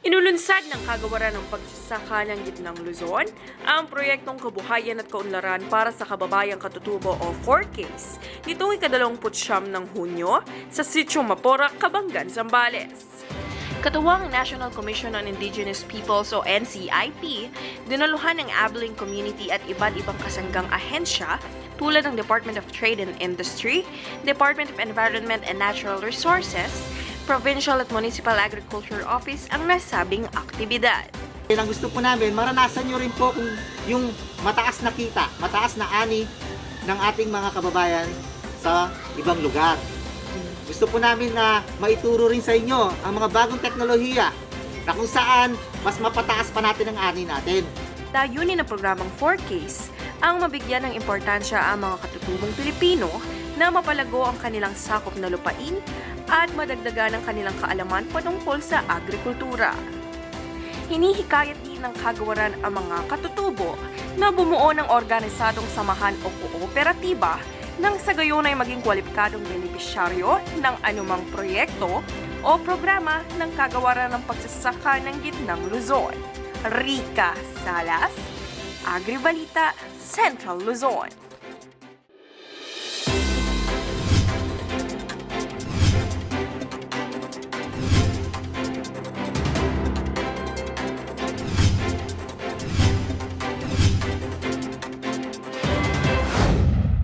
Inulunsad ng kagawaran ng pagsasaka ng gitnang Luzon ang proyektong kabuhayan at kaunlaran para sa kababayang katutubo o 4Ks nitong ika-29 ng Hunyo sa Sitio Mapora, Kabanggan, Zambales. Katuwang National Commission on Indigenous Peoples o NCIP, dinaluhan ng Abelling community at iba't ibang kasanggang ahensya tulad ng Department of Trade and Industry, Department of Environment and Natural Resources, Provincial at Municipal Agriculture Office ang nasabing aktibidad. Ang gusto po namin, maranasan nyo rin po kung yung mataas na kita, mataas na ani ng ating mga kababayan sa ibang lugar. Gusto po namin na maituro rin sa inyo ang mga bagong teknolohiya na kung saan mas mapataas pa natin ang ani natin. Layunin ng programang 4Ks ang mabigyan ng importansya ang mga katutubong Pilipino na mapalago ang kanilang sakop na lupain at madagdagan ang kanilang kaalaman patungkol sa agrikultura. Hinihikayat din ng kagawaran ang mga katutubo na bumuo ng organisadong samahan o kooperatiba nang sa gayon ay maging kwalipikadong benepisyaryo ng anumang proyekto o programa ng kagawaran ng pagsasaka ng gitnang Luzon. Rica Salas, Agri-Balita, Central Luzon.